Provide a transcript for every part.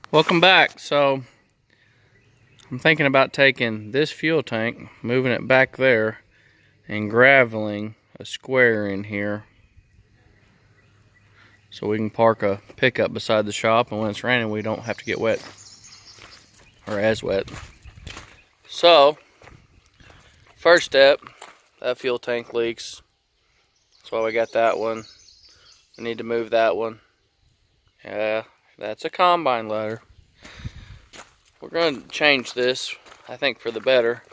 Welcome back. So I'm thinking about taking this fuel tank, moving it back there, and graveling a square in here so we can park a pickup beside the shop, and when it's raining we don't have to get wet, or as wet. So first step, that fuel tank leaks. That's why we got that one. We need to move that one. Yeah, that's a combine loader. We're going to change this, I think, for the better.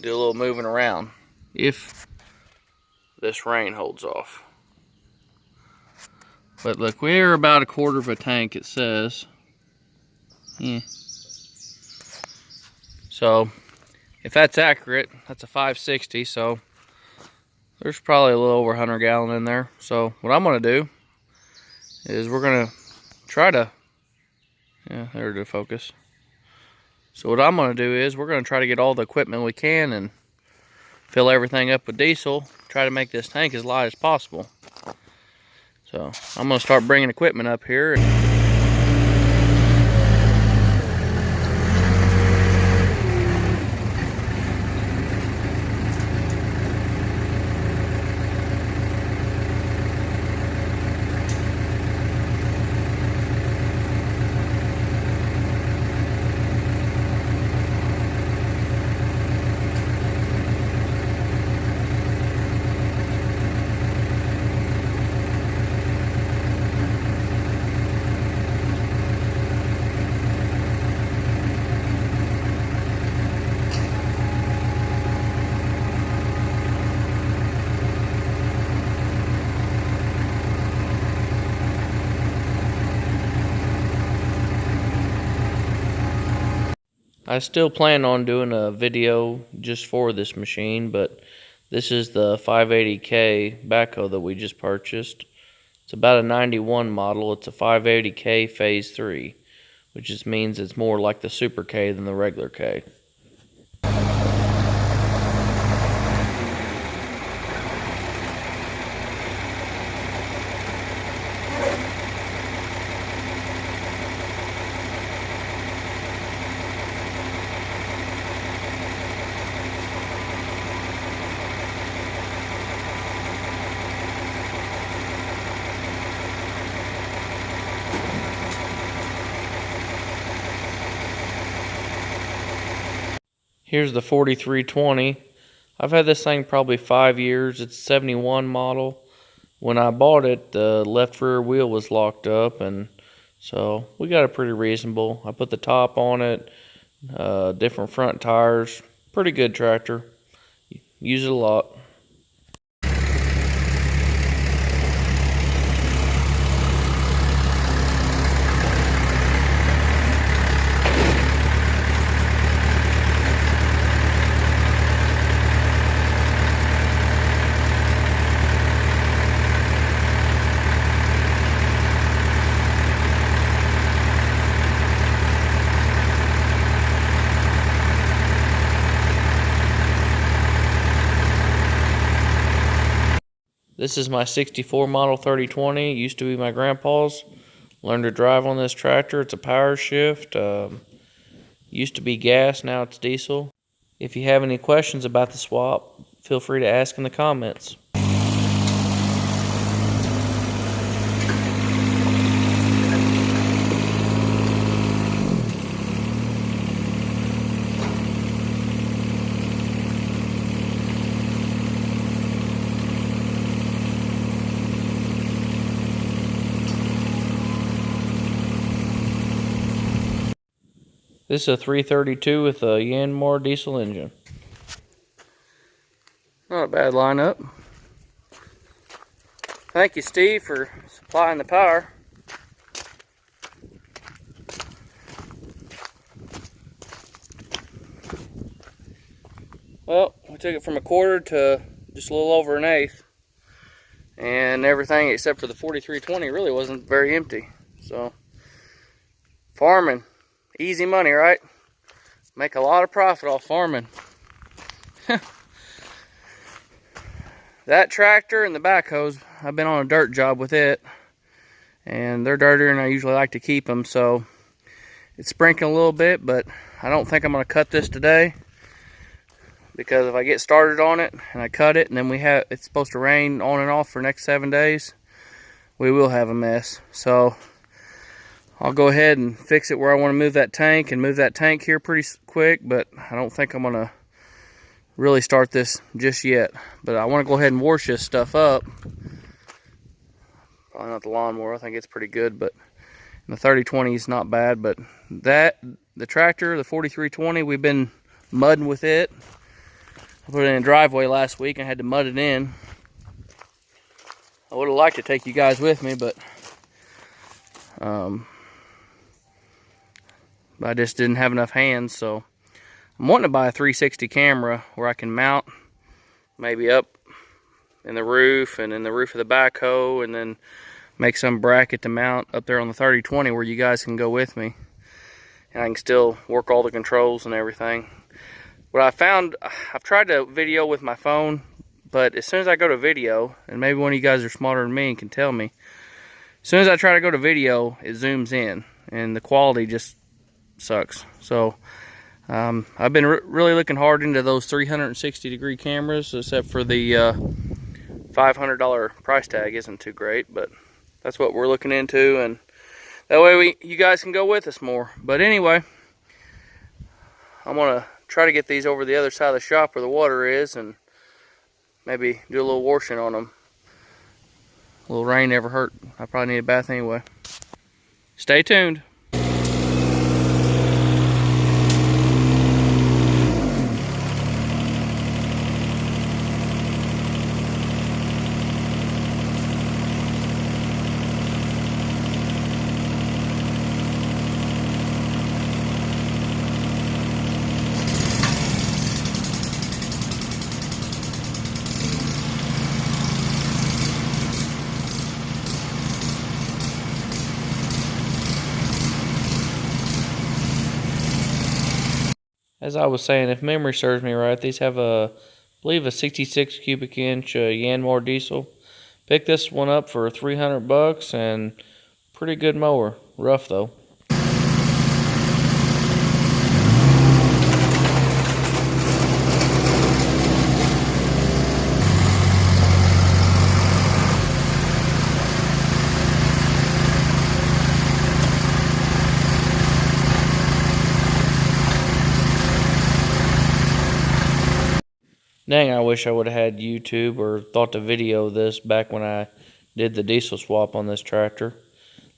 Do a little moving around if this rain holds off. But look, we're about a quarter of a tank, it says. Yeah. So if that's accurate, that's a 560, so there's probably a little over 100 gallon in there. So what I'm going to do is we're going to try to, yeah, there to focus. So what I'm going to do is we're going to try to get all the equipment we can and fill everything up with diesel. Try to make this tank as light as possible. So I'm going to start bringing equipment up here. I still plan on doing a video just for this machine, but this is the 580K backhoe that we just purchased. It's about a 91 model. It's a 580K phase 3, which just means it's more like the Super K than the regular K. Here's the 4320. I've had this thing probably 5 years. It's a 71 model. When I bought it, the left rear wheel was locked up, and so we got it pretty reasonable. I put the top on it, different front tires. Pretty good tractor. Use it a lot. This is my 64 model 3020. It used to be my grandpa's. Learned to drive on this tractor. It's a power shift. Used to be gas, now it's diesel. If you have any questions about the swap, feel free to ask in the comments. This is a 332 with a Yanmar diesel engine. Not a bad lineup. Thank you, Steve, for supplying the power. Well, we took it from a quarter to just a little over an eighth. And everything except for the 4320 really wasn't very empty. So, farming. Easy money, right? Make a lot of profit off farming. That tractor and the backhoes, I've been on a dirt job with it. and they're dirtier than I usually like to keep them, so it's sprinkling a little bit, but I don't think I'm going to cut this today, because if I get started on it and I cut it and then it's supposed to rain on and off for the next 7 days, we will have a mess. So I'll go ahead and fix it where I want to move that tank, and move that tank here pretty quick, but I don't think I'm going to really start this just yet. But I want to go ahead and wash this stuff up. Probably not the lawnmower, I think it's pretty good, but the 3020 is not bad. But the tractor, the 4320, we've been mudding with it. I put it in a driveway last week and had to mud it in. I would have liked to take you guys with me, but I just didn't have enough hands. So I'm wanting to buy a 360 camera where I can mount maybe up in the roof and in the roof of the backhoe, and then make some bracket to mount up there on the 3020 where you guys can go with me, and I can still work all the controls and everything. What I found, I've tried to video with my phone, but as soon as I go to video, and maybe one of you guys are smarter than me and can tell me, as soon as I try to go to video, it zooms in and the quality just sucks. So I've been really looking hard into those 360-degree cameras, except for the $500 price tag isn't too great, but that's what we're looking into, and that way you guys can go with us more. But anyway, I'm gonna try to get these over the other side of the shop where the water is, and maybe do a little washing on them. A little rain never hurt. I probably need a bath anyway. Stay tuned. As I was saying, if memory serves me right, these have I believe a 66 cubic inch Yanmar diesel. Picked this one up for 300 bucks, and pretty good mower. Rough though. Dang, I wish I would have had YouTube or thought to video this back when I did the diesel swap on this tractor.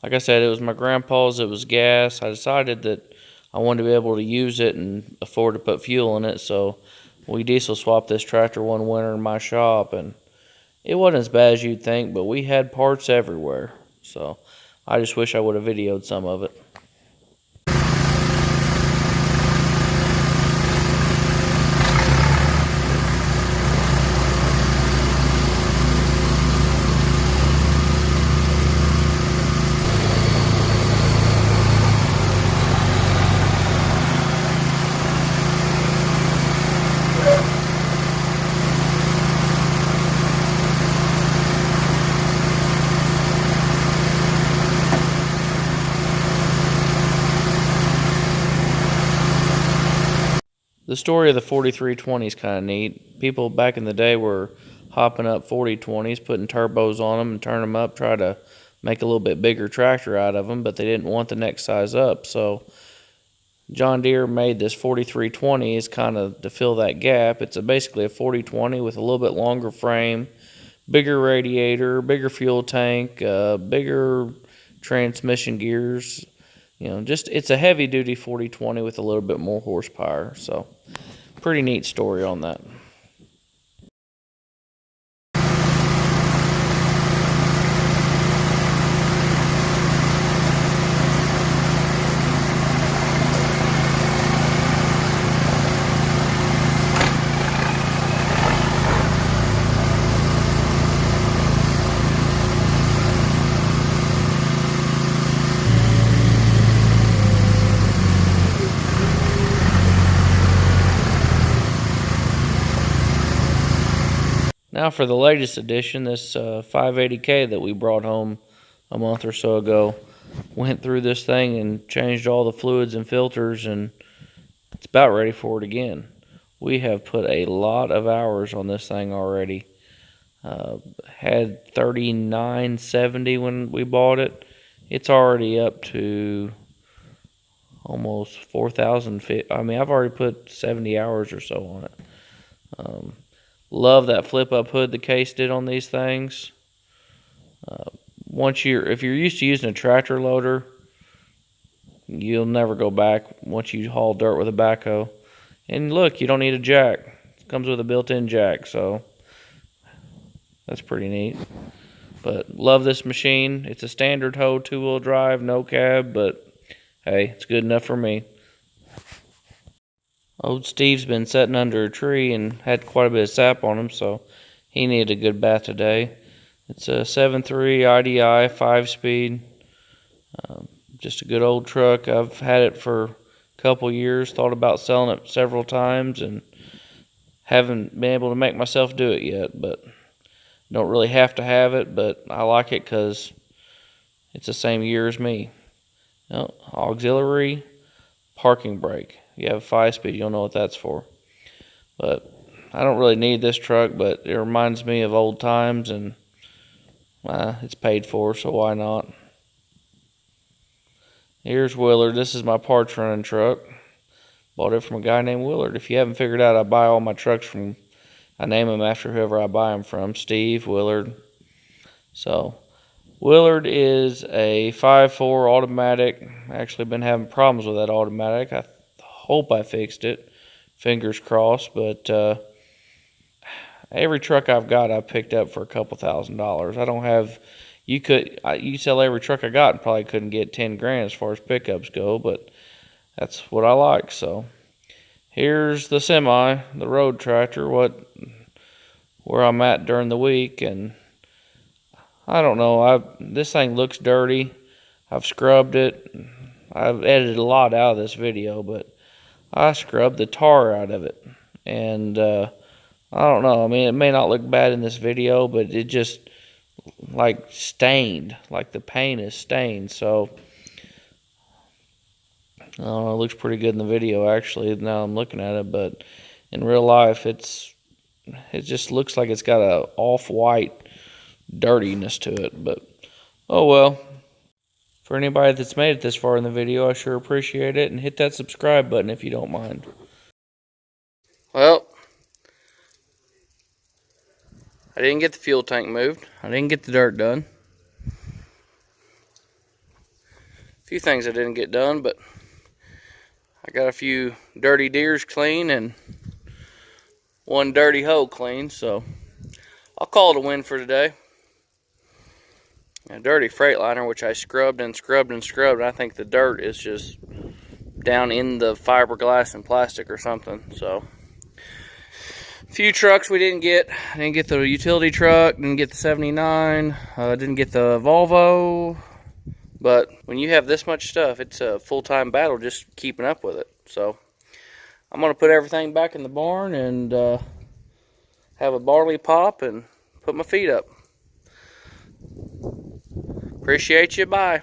Like I said, it was my grandpa's, it was gas. I decided that I wanted to be able to use it and afford to put fuel in it, so we diesel swapped this tractor one winter in my shop, and it wasn't as bad as you'd think, but we had parts everywhere. So I just wish I would have videoed some of it. The story of the 4320 is kind of neat. People back in the day were hopping up 4020s, putting turbos on them and turning them up, try to make a little bit bigger tractor out of them, but they didn't want the next size up. So John Deere made this 4320 is kind of to fill that gap. It's basically a 4020 with a little bit longer frame, bigger radiator, bigger fuel tank, bigger transmission gears. You know, just it's a heavy duty 4020 with a little bit more horsepower. So pretty neat story on that. Now for the latest edition, this 580K that we brought home a month or so ago. Went through this thing and changed all the fluids and filters, and it's about ready for it again. We have put a lot of hours on this thing already. Had 3970 when we bought it. It's already up to almost 4,000 feet. I mean, I've already put 70 hours or so on it. Love that flip-up hood the Case did on these things. If you're used to using a tractor loader, you'll never go back once you haul dirt with a backhoe. And look, you don't need a jack. It comes with a built-in jack, so that's pretty neat. But love this machine. It's a standard hoe, 2-wheel drive, no cab, but hey, it's good enough for me. Old Steve's been sitting under a tree and had quite a bit of sap on him, so he needed a good bath today. It's a 7.3 IDI 5-speed. Just a good old truck. I've had it for a couple years, thought about selling it several times, and haven't been able to make myself do it yet, but don't really have to have it, but I like it because it's the same year as me. Auxiliary parking brake. You have a 5-speed, you'll know what that's for. But I don't really need this truck, but it reminds me of old times, and it's paid for, so why not? Here's Willard. This is my parts running truck. Bought it from a guy named Willard. If you haven't figured out, I buy all my trucks from, I name them after whoever I buy them from. Steve, Willard. So, Willard is a 5.4 automatic. Actually been having problems with that automatic. I hope I fixed it. Fingers crossed. But every truck I've got I picked up for a couple $1,000s. I don't have, you sell every truck I got and probably couldn't get 10 grand as far as pickups go, but that's what I like. So here's the semi, the road tractor, where I'm at during the week, and I don't know, this thing looks dirty. I've scrubbed it. I've edited a lot out of this video, but I scrubbed the tar out of it, and I don't know. I mean, it may not look bad in this video, but it just like stained, like the paint is stained. So I don't know, it looks pretty good in the video actually. Now I'm looking at it, but in real life, it just looks like it's got a off-white dirtiness to it. But oh well. For anybody that's made it this far in the video, I sure appreciate it, and hit that subscribe button if you don't mind. Well, I didn't get the fuel tank moved. I didn't get the dirt done. A few things I didn't get done, but I got a few dirty deers clean and one dirty hoe clean, so I'll call it a win for today. A dirty Freightliner, which I scrubbed and scrubbed and scrubbed, and I think the dirt is just down in the fiberglass and plastic or something. So a few trucks we didn't get. I didn't get the utility truck, didn't get the 79, didn't get the Volvo. But when you have this much stuff, it's a full-time battle just keeping up with it. So I'm going to put everything back in the barn and have a barley pop and put my feet up. Appreciate you. Bye.